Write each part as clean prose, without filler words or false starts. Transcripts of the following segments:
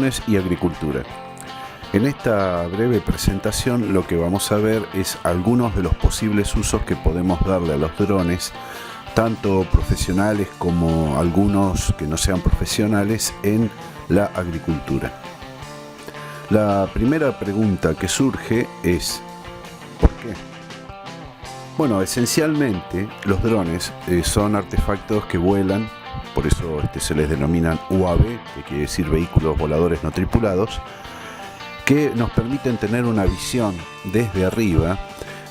drones y agricultura. En esta breve presentación lo que vamos a ver es algunos de los posibles usos que podemos darle a los drones, tanto profesionales como algunos que no sean profesionales, en la agricultura. La primera pregunta que surge es ¿por qué? Bueno, esencialmente los drones son artefactos que vuelan, por eso se les denominan UAV, que quiere decir vehículos voladores no tripulados, que nos permiten tener una visión desde arriba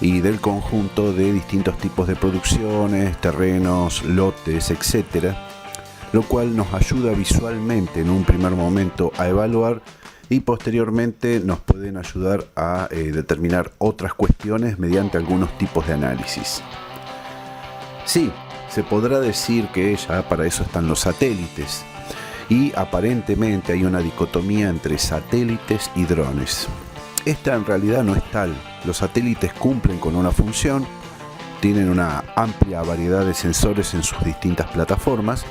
y del conjunto de distintos tipos de producciones, terrenos, lotes, etc., lo cual nos ayuda visualmente en un primer momento a evaluar y posteriormente nos pueden ayudar a determinar otras cuestiones mediante algunos tipos de análisis. Sí, se podrá decir que ya para eso están los satélites, y aparentemente hay una dicotomía entre satélites y drones. Esta en realidad no es tal. Los satélites cumplen con una función, tienen una amplia variedad de sensores en sus distintas plataformas.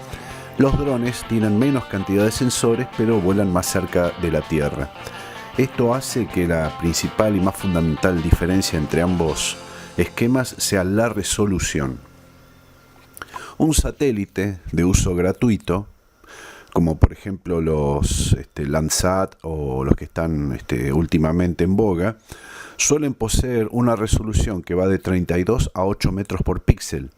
Los drones tienen menos cantidad de sensores, pero vuelan más cerca de la Tierra. Esto hace que la principal y más fundamental diferencia entre ambos esquemas sea la resolución. Un satélite de uso gratuito, como por ejemplo los Landsat o los que están últimamente en boga, suelen poseer una resolución que va de 32 a 8 metros por píxel.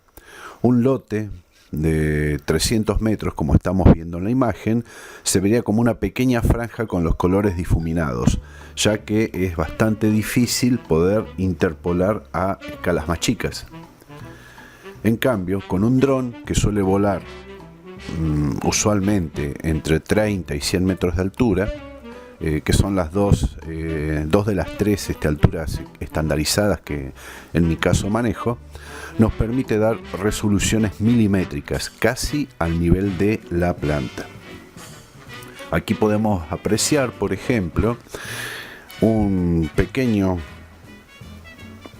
Un lote de 300 metros, como estamos viendo en la imagen, se vería como una pequeña franja con los colores difuminados, ya que es bastante difícil poder interpolar a escalas más chicas. En cambio, con un dron que suele volar usualmente entre 30 y 100 metros de altura, que son las dos de las tres alturas estandarizadas que en mi caso manejo, nos permite dar resoluciones milimétricas, casi al nivel de la planta. Aquí podemos apreciar, por ejemplo, un pequeño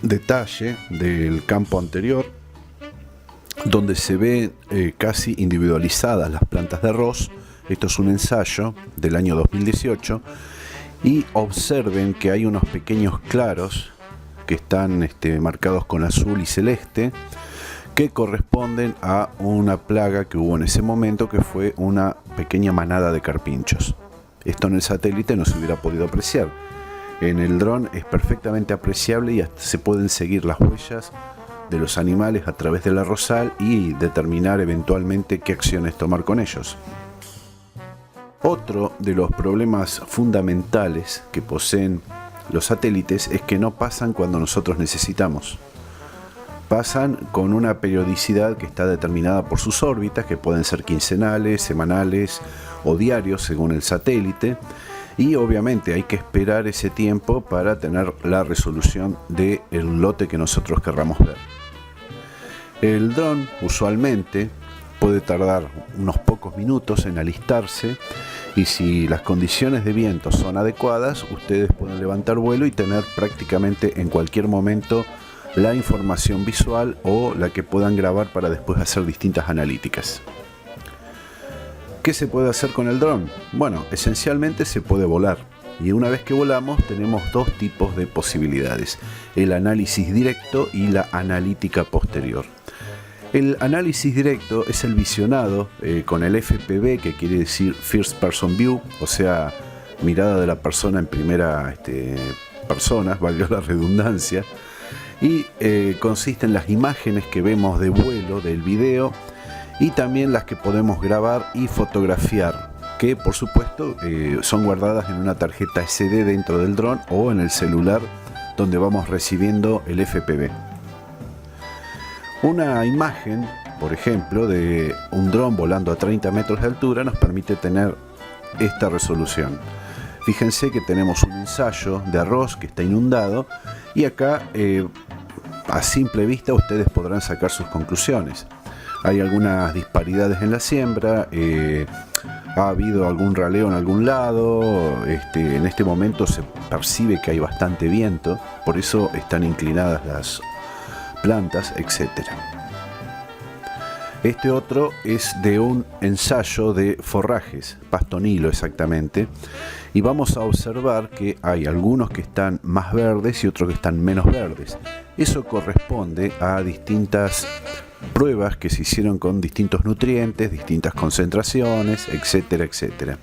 detalle del campo anterior, donde se ven casi individualizadas las plantas de arroz. Esto es un ensayo del año 2018 y observen que hay unos pequeños claros que están marcados con azul y celeste, que corresponden a una plaga que hubo en ese momento, que fue una pequeña manada de carpinchos. Esto en el satélite no se hubiera podido apreciar. En el dron es perfectamente apreciable y hasta se pueden seguir las huellas de los animales a través del arrozal y determinar eventualmente qué acciones tomar con ellos. Otro de los problemas fundamentales que poseen los satélites es que no pasan cuando nosotros necesitamos. Pasan con una periodicidad que está determinada por sus órbitas, que pueden ser quincenales, semanales o diarios según el satélite, y obviamente hay que esperar ese tiempo para tener la resolución del lote que nosotros querramos ver. El dron usualmente puede tardar unos pocos minutos en alistarse, y si las condiciones de viento son adecuadas, ustedes pueden levantar vuelo y tener prácticamente en cualquier momento la información visual o la que puedan grabar para después hacer distintas analíticas. ¿Qué se puede hacer con el dron? Bueno, esencialmente se puede volar, y una vez que volamos tenemos dos tipos de posibilidades: el análisis directo y la analítica posterior. El análisis directo es el visionado con el FPV, que quiere decir First Person View, o sea, mirada de la persona en primera persona, valga la redundancia, y consiste en las imágenes que vemos de vuelo del video y también las que podemos grabar y fotografiar, que por supuesto son guardadas en una tarjeta SD dentro del dron o en el celular donde vamos recibiendo el FPV. Una imagen, por ejemplo, de un dron volando a 30 metros de altura nos permite tener esta resolución. Fíjense que tenemos un ensayo de arroz que está inundado, y acá a simple vista ustedes podrán sacar sus conclusiones. Hay algunas disparidades en la siembra, ha habido algún raleo en algún lado, en este momento se percibe que hay bastante viento, por eso están inclinadas las plantas, etc. Este otro es de un ensayo de forrajes, pastonilo exactamente, y vamos a observar que hay algunos que están más verdes y otros que están menos verdes. Eso corresponde a distintas pruebas que se hicieron con distintos nutrientes, distintas concentraciones, etcétera, etcétera.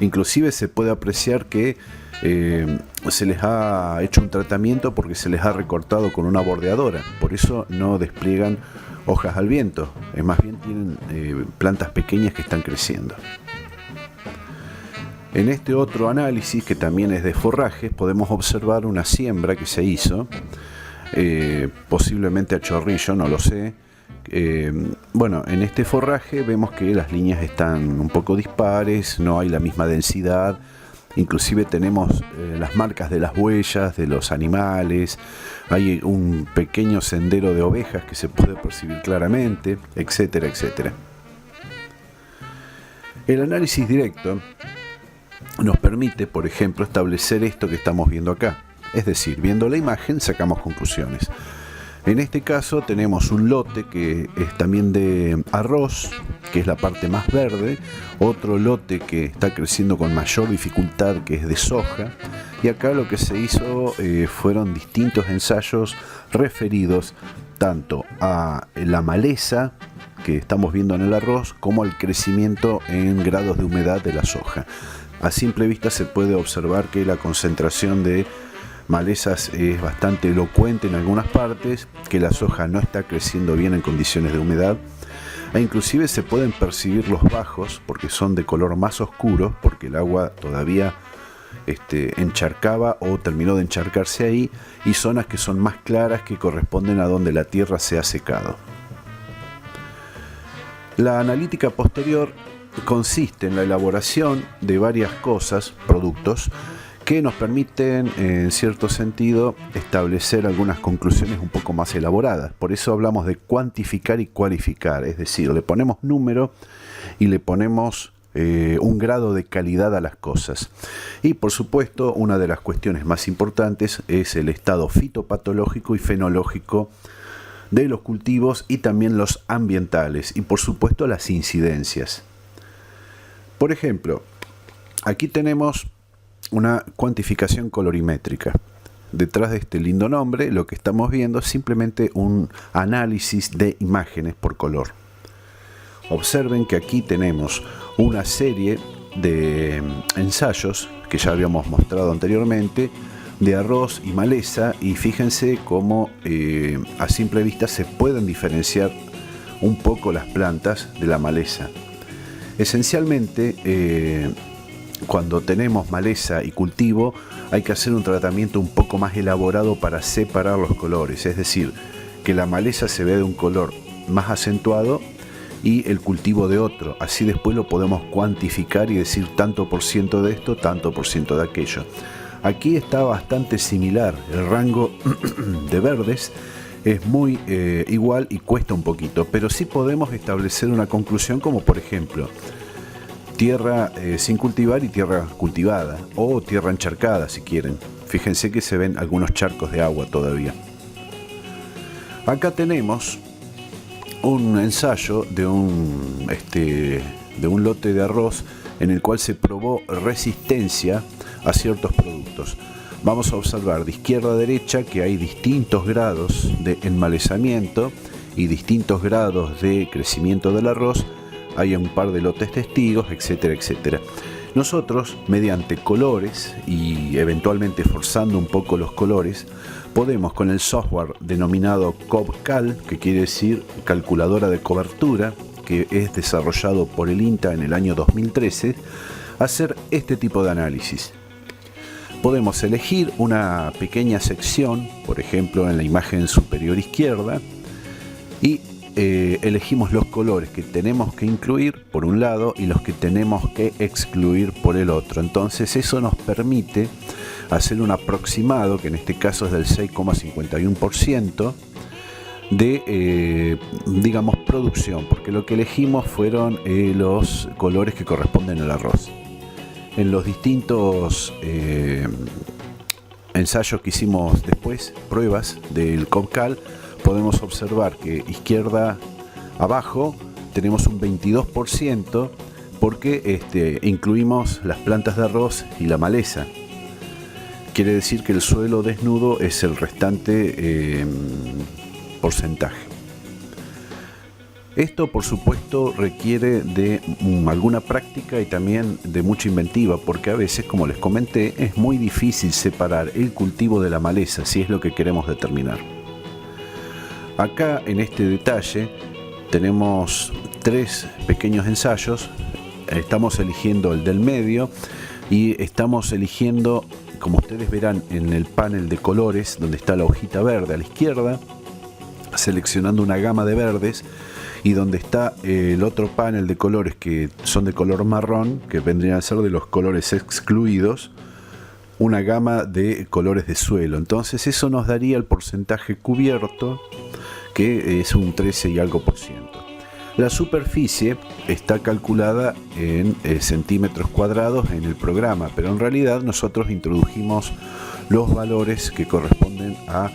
Inclusive se puede apreciar que se les ha hecho un tratamiento porque se les ha recortado con una bordeadora, por eso no despliegan hojas al viento, más bien tienen plantas pequeñas que están creciendo. En este otro análisis, que también es de forrajes, podemos observar una siembra que se hizo, posiblemente a chorrillo, no lo sé. Bueno, en este forraje vemos que las líneas están un poco dispares, no hay la misma densidad, inclusive tenemos las marcas de las huellas de los animales, hay un pequeño sendero de ovejas que se puede percibir claramente, etcétera, etcétera. El análisis directo nos permite, por ejemplo, establecer esto que estamos viendo acá, es decir, viendo la imagen sacamos conclusiones. En este caso tenemos un lote que es también de arroz, que es la parte más verde, otro lote que está creciendo con mayor dificultad, que es de soja, y acá lo que se hizo fueron distintos ensayos referidos tanto a la maleza que estamos viendo en el arroz como al crecimiento en grados de humedad de la soja. A simple vista se puede observar que la concentración de malezas es bastante elocuente en algunas partes, que la soja no está creciendo bien en condiciones de humedad, e inclusive se pueden percibir los bajos porque son de color más oscuro, porque el agua todavía encharcaba o terminó de encharcarse ahí, y zonas que son más claras que corresponden a donde la tierra se ha secado. La analítica posterior consiste en la elaboración de varias cosas, productos, que nos permiten, en cierto sentido, establecer algunas conclusiones un poco más elaboradas. Por eso hablamos de cuantificar y cualificar, es decir, le ponemos número y le ponemos un grado de calidad a las cosas. Y por supuesto, una de las cuestiones más importantes es el estado fitopatológico y fenológico de los cultivos y también los ambientales y por supuesto las incidencias. Por ejemplo, aquí tenemos una cuantificación colorimétrica. Detrás de este lindo nombre, lo que estamos viendo es simplemente un análisis de imágenes por color. Observen que aquí tenemos una serie de ensayos que ya habíamos mostrado anteriormente de arroz y maleza, y fíjense cómo a simple vista se pueden diferenciar un poco las plantas de la maleza. Esencialmente, cuando tenemos maleza y cultivo, hay que hacer un tratamiento un poco más elaborado para separar los colores, es decir, que la maleza se vea de un color más acentuado y el cultivo de otro. Así después lo podemos cuantificar y decir tanto por ciento de esto, tanto por ciento de aquello. Aquí está bastante similar, el rango de verdes es muy igual y cuesta un poquito, pero sí podemos establecer una conclusión, como por ejemplo tierra sin cultivar y tierra cultivada, o tierra encharcada si quieren. Fíjense que se ven algunos charcos de agua todavía. Acá tenemos un ensayo de un lote de arroz en el cual se probó resistencia a ciertos productos. Vamos a observar de izquierda a derecha que hay distintos grados de enmalezamiento y distintos grados de crecimiento del arroz. Hay un par de lotes testigos, etcétera, etcétera. Nosotros, mediante colores y eventualmente forzando un poco los colores, podemos con el software denominado COBCAL, que quiere decir calculadora de cobertura, que es desarrollado por el INTA en el año 2013, hacer este tipo de análisis. Podemos elegir una pequeña sección, por ejemplo en la imagen superior izquierda, y elegimos los colores que tenemos que incluir por un lado y los que tenemos que excluir por el otro. Entonces eso nos permite hacer un aproximado, que en este caso es del 6,51% de, digamos, producción, porque lo que elegimos fueron los colores que corresponden al arroz. En los distintos ensayos que hicimos después, pruebas del COBCAL, podemos observar que izquierda abajo tenemos un 22% porque incluimos las plantas de arroz y la maleza. Quiere decir que el suelo desnudo es el restante porcentaje. Esto, por supuesto, requiere de alguna práctica y también de mucha inventiva, porque a veces, como les comenté, es muy difícil separar el cultivo de la maleza si es lo que queremos determinar. Acá, en este detalle, tenemos 3 pequeños ensayos. Estamos eligiendo el del medio y estamos eligiendo, como ustedes verán en el panel de colores, donde está la hojita verde a la izquierda, seleccionando una gama de verdes, y donde está el otro panel de colores que son de color marrón, que vendrían a ser de los colores excluidos, una gama de colores de suelo. Entonces eso nos daría el porcentaje cubierto, que es un 13 y algo %. La superficie está calculada en centímetros cuadrados en el programa, pero en realidad nosotros introdujimos los valores que corresponden a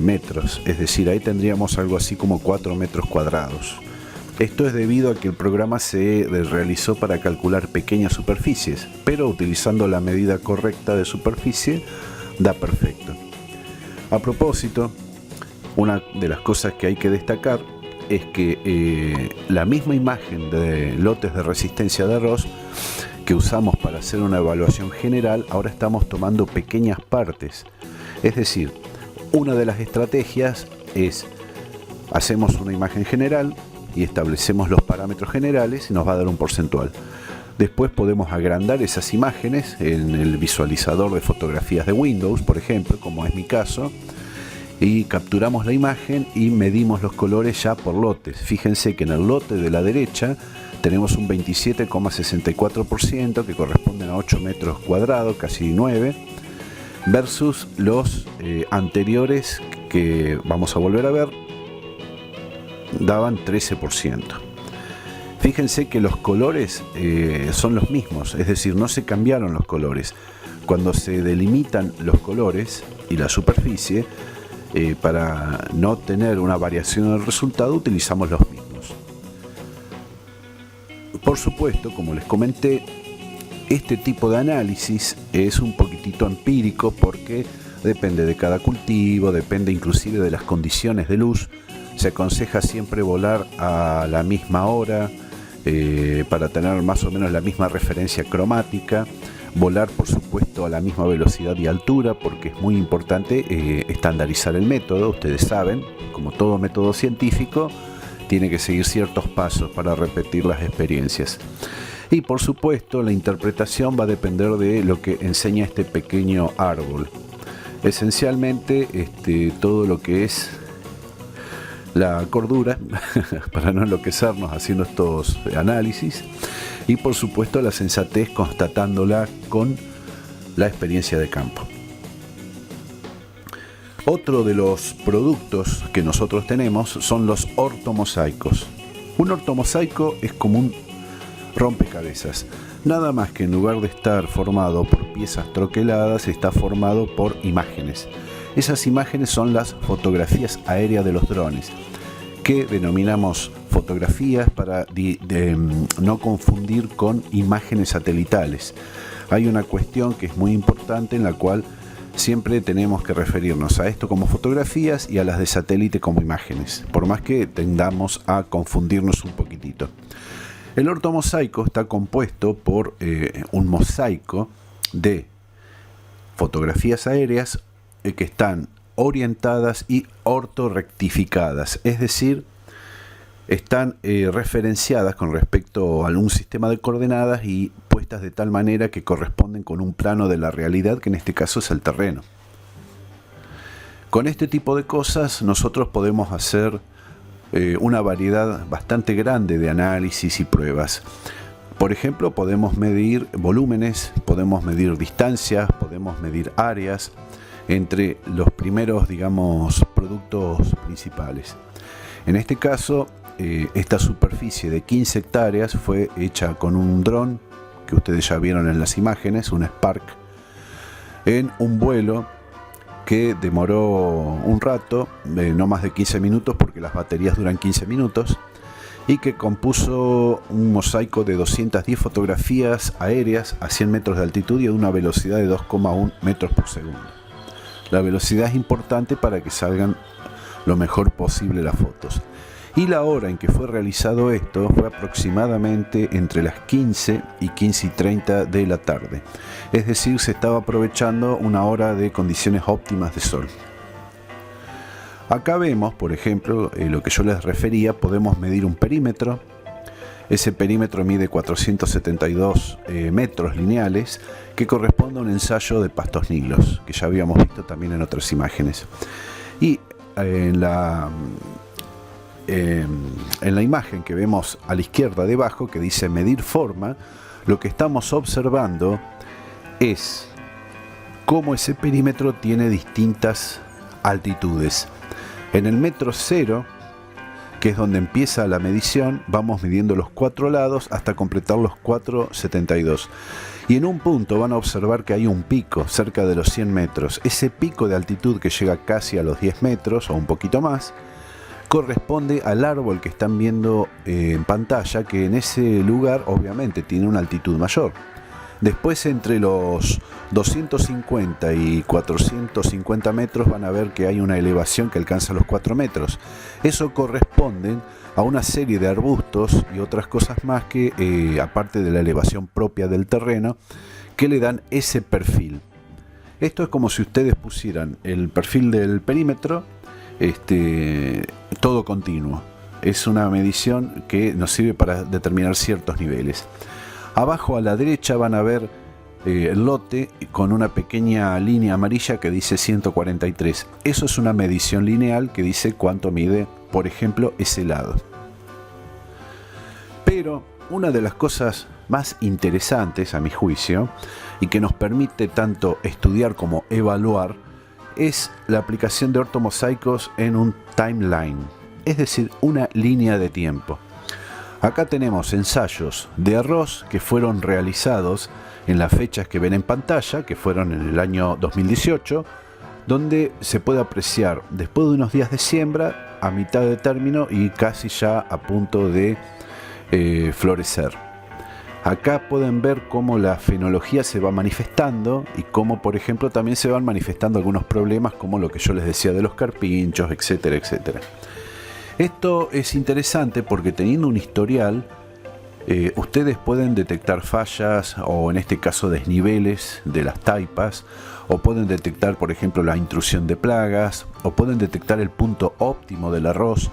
metros, es decir, ahí tendríamos algo así como 4 metros cuadrados. Esto es debido a que el programa se realizó para calcular pequeñas superficies, pero utilizando la medida correcta de superficie da perfecto. A propósito, una de las cosas que hay que destacar es que la misma imagen de lotes de resistencia de arroz que usamos para hacer una evaluación general, ahora estamos tomando pequeñas partes. Es decir, una de las estrategias es, hacemos una imagen general y establecemos los parámetros generales y nos va a dar un porcentual. Después podemos agrandar esas imágenes en el visualizador de fotografías de Windows, por ejemplo, como es mi caso, y capturamos la imagen y medimos los colores ya por lotes. Fíjense que en el lote de la derecha tenemos un 27,64% que corresponden a 8 metros cuadrados, casi 9, versus los anteriores que vamos a volver a ver daban 13%. Fíjense que los colores son los mismos, es decir, no se cambiaron los colores. Cuando se delimitan los colores y la superficie, para no tener una variación en el resultado, utilizamos los mismos. Por supuesto, como les comenté, este tipo de análisis es un poquitito empírico porque depende de cada cultivo, depende inclusive de las condiciones de luz. Se aconseja siempre volar a la misma hora para tener más o menos la misma referencia cromática. Volar, por supuesto, a la misma velocidad y altura, porque es muy importante estandarizar el método. Ustedes saben, como todo método científico, tiene que seguir ciertos pasos para repetir las experiencias. Y por supuesto, la interpretación va a depender de lo que enseña este pequeño árbol. Esencialmente, todo lo que es la cordura, para no enloquecernos haciendo estos análisis, y por supuesto la sensatez constatándola con la experiencia de campo. Otro de los productos que nosotros tenemos son los ortomosaicos. Un ortomosaico es como un rompecabezas, nada más que en lugar de estar formado por piezas troqueladas, está formado por imágenes. Esas imágenes son las fotografías aéreas de los drones, que denominamos fotografías para no confundir con imágenes satelitales. Hay una cuestión que es muy importante en la cual siempre tenemos que referirnos a esto como fotografías y a las de satélite como imágenes, por más que tendamos a confundirnos un poquitito. El ortomosaico está compuesto por un mosaico de fotografías aéreas que están orientadas y ortorrectificadas, es decir, están referenciadas con respecto a un sistema de coordenadas y puestas de tal manera que corresponden con un plano de la realidad, que en este caso es el terreno. Con este tipo de cosas nosotros podemos hacer una variedad bastante grande de análisis y pruebas. Por ejemplo, podemos medir volúmenes, podemos medir distancias, podemos medir áreas entre los primeros, digamos, productos principales. En este caso, esta superficie de 15 hectáreas fue hecha con un dron que ustedes ya vieron en las imágenes, un Spark, en un vuelo que demoró un rato, no más de 15 minutos, porque las baterías duran 15 minutos, y que compuso un mosaico de 210 fotografías aéreas a 100 metros de altitud y a una velocidad de 2,1 metros por segundo. La velocidad es importante para que salgan lo mejor posible las fotos. Y la hora en que fue realizado esto fue aproximadamente entre las 15 y 15:30 de la tarde. Es decir, se estaba aprovechando una hora de condiciones óptimas de sol. Acá vemos, por ejemplo, lo que yo les refería, podemos medir un perímetro. Ese perímetro mide 472 metros lineales, que corresponde a un ensayo de pastos niglos, que ya habíamos visto también en otras imágenes. Y en la imagen que vemos a la izquierda debajo, que dice medir forma, lo que estamos observando es cómo ese perímetro tiene distintas altitudes. En el metro cero, que es donde empieza la medición, vamos midiendo los 4 lados hasta completar los 4,72. Y en un punto van a observar que hay un pico cerca de los 100 metros. Ese pico de altitud que llega casi a los 10 metros o un poquito más, corresponde al árbol que están viendo en pantalla, que en ese lugar obviamente tiene una altitud mayor. Después, entre los 250 y 450 metros van a ver que hay una elevación que alcanza los 4 metros. Eso corresponde a una serie de arbustos y otras cosas más que, aparte de la elevación propia del terreno, que le dan ese perfil. Esto es como si ustedes pusieran el perfil del perímetro, todo continuo. Es una medición que nos sirve para determinar ciertos niveles. Abajo a la derecha van a ver el lote con una pequeña línea amarilla que dice 143. Eso es una medición lineal que dice cuánto mide, por ejemplo, ese lado. Pero una de las cosas más interesantes, a mi juicio, y que nos permite tanto estudiar como evaluar, es la aplicación de ortomosaicos en un timeline, es decir, una línea de tiempo. Acá tenemos ensayos de arroz que fueron realizados en las fechas que ven en pantalla, que fueron en el año 2018, donde se puede apreciar después de unos días de siembra, a mitad de término y casi ya a punto de florecer. Acá pueden ver cómo la fenología se va manifestando y cómo, por ejemplo, también se van manifestando algunos problemas como lo que yo les decía de los carpinchos, etcétera, etcétera. Esto es interesante porque teniendo un historial, ustedes pueden detectar fallas o en este caso desniveles de las taipas, o pueden detectar, por ejemplo, la intrusión de plagas, o pueden detectar el punto óptimo del arroz.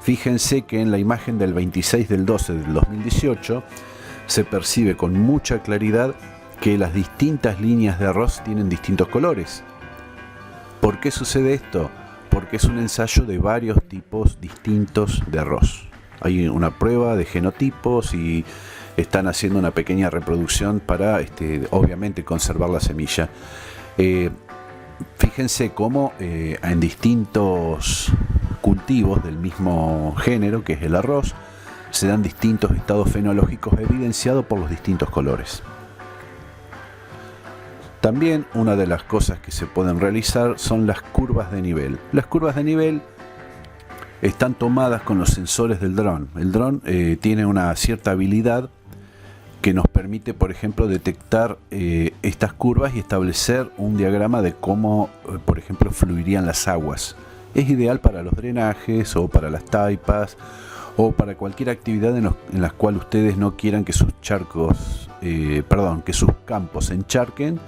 Fíjense que en la imagen del 26 del 12 del 2018 se percibe con mucha claridad que las distintas líneas de arroz tienen distintos colores. ¿Por qué sucede esto? Porque es un ensayo de varios tipos distintos de arroz. Hay una prueba de genotipos y están haciendo una pequeña reproducción para, obviamente, conservar la semilla. Fíjense cómo en distintos cultivos del mismo género, que es el arroz, se dan distintos estados fenológicos evidenciados por los distintos colores. También una de las cosas que se pueden realizar son las curvas de nivel. Las curvas de nivel están tomadas con los sensores del dron. El dron tiene una cierta habilidad que nos permite, por ejemplo, detectar estas curvas y establecer un diagrama de cómo, por ejemplo, fluirían las aguas. Es ideal para los drenajes o para las taipas o para cualquier actividad en la cual ustedes no quieran que sus que sus campos se encharquen,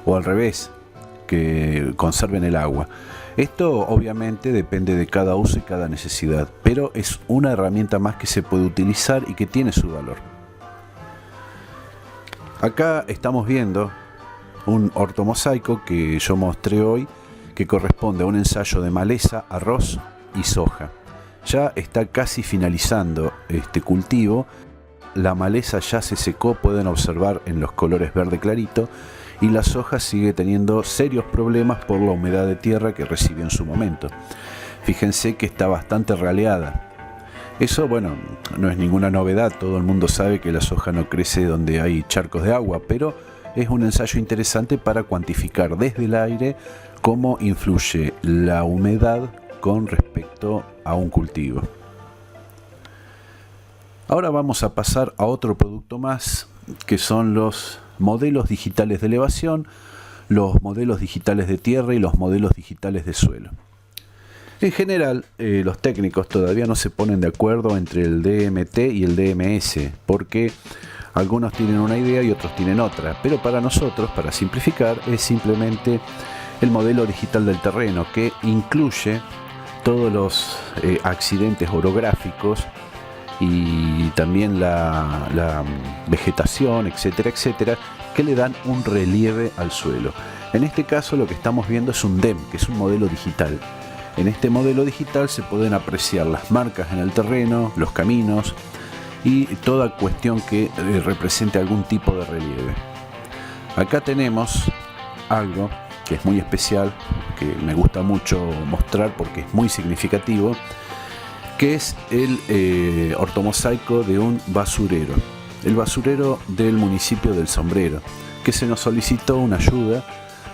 o al revés, que conserven el agua. Esto obviamente depende de cada uso y cada necesidad, pero es una herramienta más que se puede utilizar y que tiene su valor. Acá estamos viendo un ortomosaico que yo mostré hoy, que corresponde a un ensayo de maleza, arroz y soja. Ya está casi finalizando este cultivo. La maleza ya se secó, pueden observar en los colores verde clarito, y la soja sigue teniendo serios problemas por la humedad de tierra que recibió en su momento. Fíjense que está bastante raleada. Eso, bueno, no es ninguna novedad, todo el mundo sabe que la soja no crece donde hay charcos de agua, pero es un ensayo interesante para cuantificar desde el aire cómo influye la humedad con respecto a un cultivo. Ahora vamos a pasar a otro producto más, que son los modelos digitales de elevación, los modelos digitales de tierra y los modelos digitales de suelo. En general, los técnicos todavía no se ponen de acuerdo entre el DMT y el DMS, porque algunos tienen una idea y otros tienen otra, pero para nosotros, para simplificar, es simplemente el modelo digital del terreno, que incluye todos los accidentes orográficos y también la vegetación, etcétera, etcétera, que le dan un relieve al suelo. En este caso lo que estamos viendo es un DEM, que es un modelo digital. En este modelo digital se pueden apreciar las marcas en el terreno, los caminos y toda cuestión que represente algún tipo de relieve. Acá tenemos algo que es muy especial, que me gusta mucho mostrar porque es muy significativo, que es el ortomosaico de un basurero, el basurero del municipio del Sombrero, que se nos solicitó una ayuda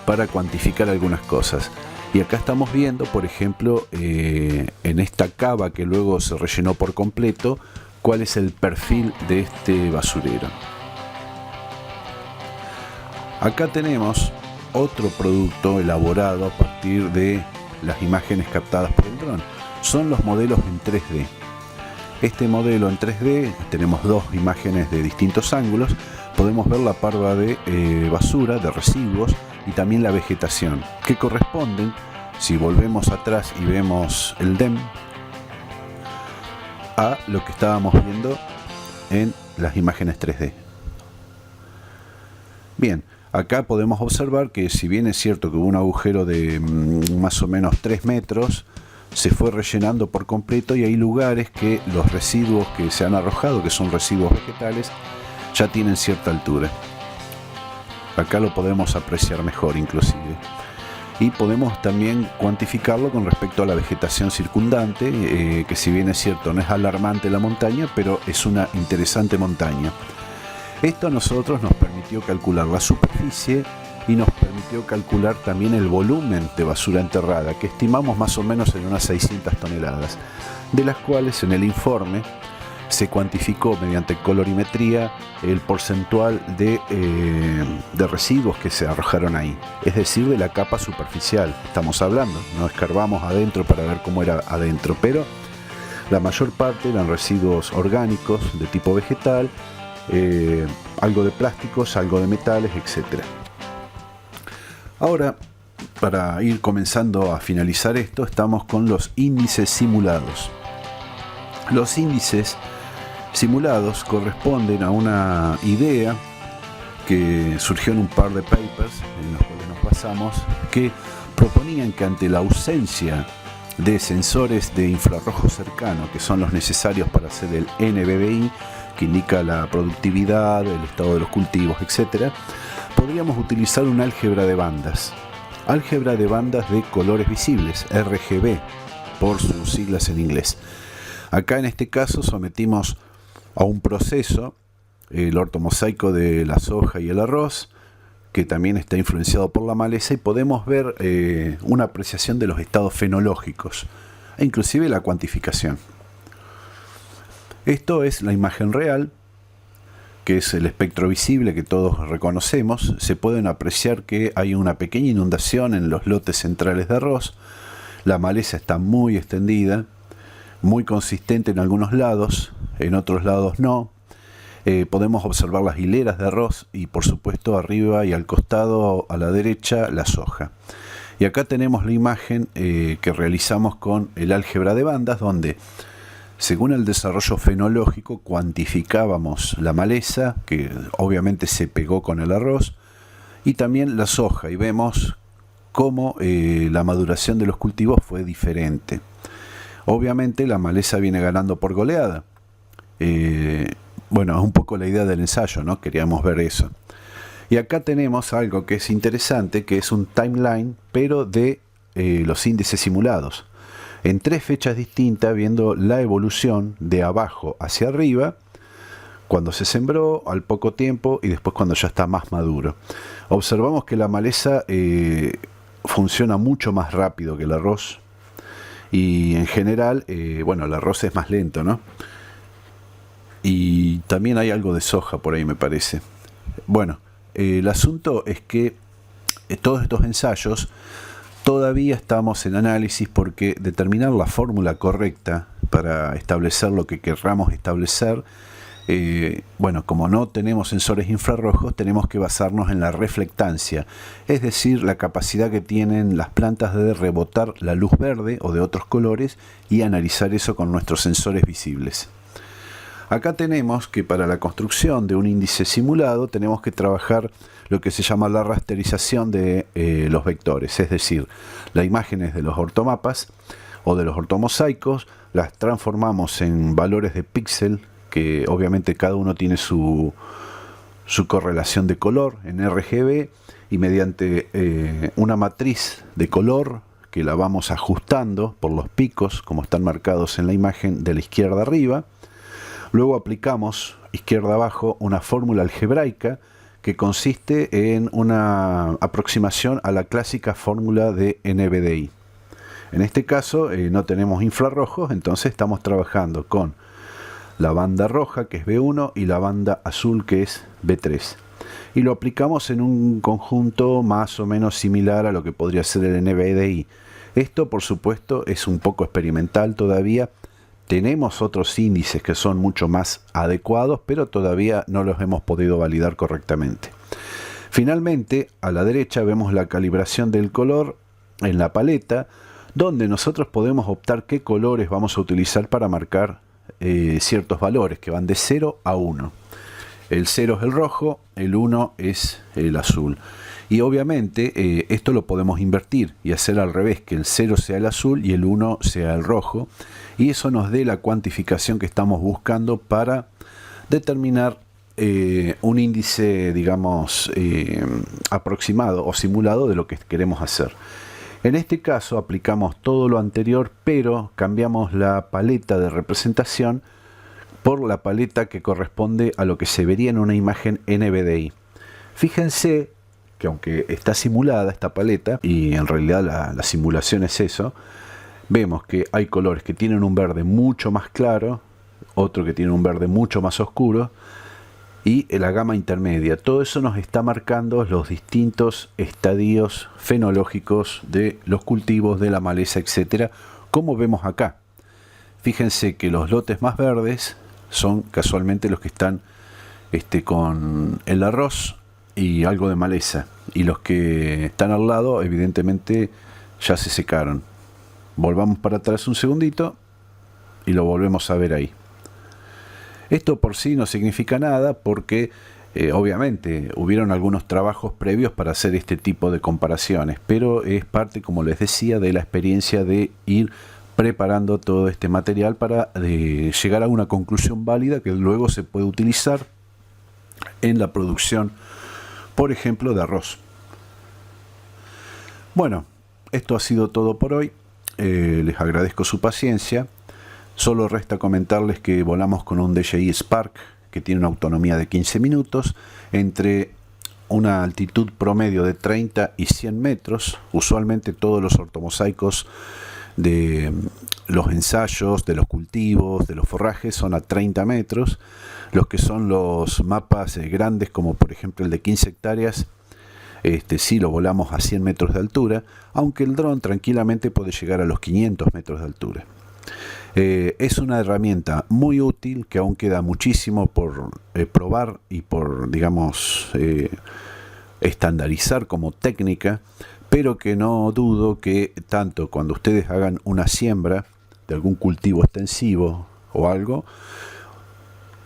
para cuantificar algunas cosas. Y acá estamos viendo, por ejemplo, en esta cava que luego se rellenó por completo, cuál es el perfil de este basurero. Acá tenemos otro producto elaborado a partir de las imágenes captadas por el dron. Son los modelos en 3D. Este modelo en 3D, tenemos dos imágenes de distintos ángulos. Podemos ver la parva de basura, de residuos, y también la vegetación, que corresponden, si volvemos atrás y vemos el DEM, a lo que estábamos viendo en las imágenes 3D. Bien, acá podemos observar que si bien es cierto que hubo un agujero de más o menos 3 metros, se fue rellenando por completo y hay lugares que los residuos que se han arrojado, que son residuos vegetales, ya tienen cierta altura. Acá lo podemos apreciar mejor inclusive. Y podemos también cuantificarlo con respecto a la vegetación circundante, que si bien es cierto no es alarmante la montaña, pero es una interesante montaña. Esto a nosotros nos permitió calcular la superficie y nos permitió calcular también el volumen de basura enterrada, que estimamos más o menos en unas 600 toneladas, de las cuales en el informe se cuantificó mediante colorimetría el porcentual de residuos que se arrojaron ahí, es decir, de la capa superficial estamos hablando. No escarbamos adentro para ver cómo era adentro, pero la mayor parte eran residuos orgánicos de tipo vegetal, algo de plásticos, algo de metales, etc. Ahora, para ir comenzando a finalizar esto, estamos con los índices simulados. Los índices simulados corresponden a una idea que surgió en un par de papers en los cuales nos basamos, que proponían que ante la ausencia de sensores de infrarrojo cercano, que son los necesarios para hacer el NBBI, que indica la productividad, el estado de los cultivos, etc., podríamos utilizar un álgebra de bandas. Álgebra de bandas de colores visibles, RGB, por sus siglas en inglés. Acá en este caso sometimos a un proceso el ortomosaico de la soja y el arroz, que también está influenciado por la maleza, y podemos ver una apreciación de los estados fenológicos e inclusive la cuantificación. Esto es la imagen real, que es el espectro visible que todos reconocemos. Se pueden apreciar que hay una pequeña inundación en los lotes centrales de arroz. La maleza está muy extendida, muy consistente en algunos lados, en otros lados no. Podemos observar las hileras de arroz y por supuesto arriba y al costado a la derecha la soja. Y acá tenemos la imagen que realizamos con el álgebra de bandas, donde según el desarrollo fenológico cuantificábamos la maleza, que obviamente se pegó con el arroz, y también la soja, y vemos cómo la maduración de los cultivos fue diferente. Obviamente la maleza viene ganando por goleada. Bueno, es un poco la idea del ensayo, ¿no? Queríamos ver eso. Y acá tenemos algo que es interesante, que es un timeline, pero de los índices simulados. En 3 fechas distintas, viendo la evolución de abajo hacia arriba, cuando se sembró, al poco tiempo, y después cuando ya está más maduro. Observamos que la maleza funciona mucho más rápido que el arroz, y en general, bueno, el arroz es más lento, ¿no? y también hay algo de soja por ahí, me parece. Bueno, el asunto es que todos estos ensayos todavía estamos en análisis, porque determinar la fórmula correcta para establecer lo que querramos establecer, bueno, como no tenemos sensores infrarrojos, tenemos que basarnos en la reflectancia, es decir, la capacidad que tienen las plantas de rebotar la luz verde o de otros colores y analizar eso con nuestros sensores visibles. Acá tenemos que para la construcción de un índice simulado tenemos que trabajar lo que se llama la rasterización de los vectores, es decir, las imágenes de los ortomapas o de los ortomosaicos las transformamos en valores de píxel, que obviamente cada uno tiene su correlación de color en RGB, y mediante una matriz de color que la vamos ajustando por los picos como están marcados en la imagen de la izquierda arriba. Luego aplicamos izquierda abajo una fórmula algebraica que consiste en una aproximación a la clásica fórmula de NVDI. En este caso no tenemos infrarrojos, entonces estamos trabajando con la banda roja, que es B1, y la banda azul, que es B3. Y lo aplicamos en un conjunto más o menos similar a lo que podría ser el NVDI. Esto, por supuesto, es un poco experimental todavía. Tenemos otros índices que son mucho más adecuados, pero todavía no los hemos podido validar correctamente. Finalmente, a la derecha vemos la calibración del color en la paleta, donde nosotros podemos optar qué colores vamos a utilizar para marcar ciertos valores que van de 0 a 1. El 0 es el rojo, el 1 es el azul. Y obviamente esto lo podemos invertir y hacer al revés, que el 0 sea el azul y el 1 sea el rojo. Y eso nos dé la cuantificación que estamos buscando para determinar un índice, digamos, aproximado o simulado de lo que queremos hacer. En este caso aplicamos todo lo anterior, pero cambiamos la paleta de representación por la paleta que corresponde a lo que se vería en una imagen NVDI. Fíjense que aunque está simulada esta paleta, y en realidad la simulación es eso, vemos que hay colores que tienen un verde mucho más claro, otro que tiene un verde mucho más oscuro, y la gama intermedia. Todo eso nos está marcando los distintos estadios fenológicos de los cultivos, de la maleza, etcétera, como vemos acá. Fíjense que los lotes más verdes son casualmente los que están con el arroz y algo de maleza, y los que están al lado evidentemente ya se secaron. Volvamos para atrás un segundito y lo volvemos a ver ahí. Esto por sí no significa nada, porque obviamente hubieron algunos trabajos previos para hacer este tipo de comparaciones, pero es parte, como les decía, de la experiencia de ir preparando todo este material para llegar a una conclusión válida que luego se puede utilizar en la producción, por ejemplo, de arroz. Bueno, esto ha sido todo por hoy. Les agradezco su paciencia. Solo resta comentarles que volamos con un DJI Spark que tiene una autonomía de 15 minutos entre una altitud promedio de 30 y 100 metros. Usualmente todos los ortomosaicos de los ensayos, de los cultivos, de los forrajes son a 30 metros. Los que son los mapas grandes, como por ejemplo el de 15 hectáreas, sí lo volamos a 100 metros de altura, aunque el dron tranquilamente puede llegar a los 500 metros de altura. Es una herramienta muy útil que aún queda muchísimo por probar y por, digamos, estandarizar como técnica, pero que no dudo que tanto cuando ustedes hagan una siembra de algún cultivo extensivo o algo,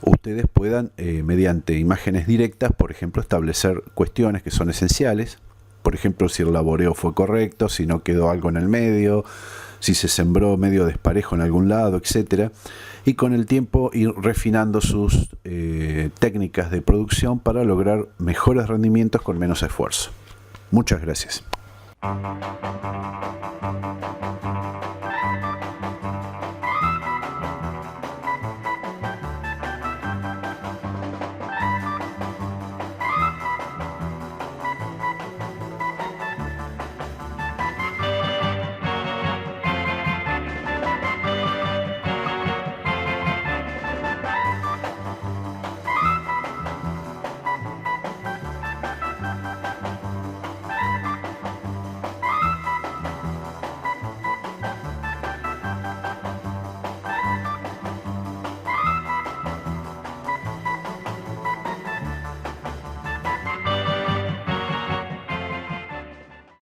ustedes puedan, mediante imágenes directas, por ejemplo, establecer cuestiones que son esenciales. Por ejemplo, si el laboreo fue correcto, si no quedó algo en el medio, si se sembró medio desparejo en algún lado, etcétera, y con el tiempo ir refinando sus técnicas de producción para lograr mejores rendimientos con menos esfuerzo. Muchas gracias.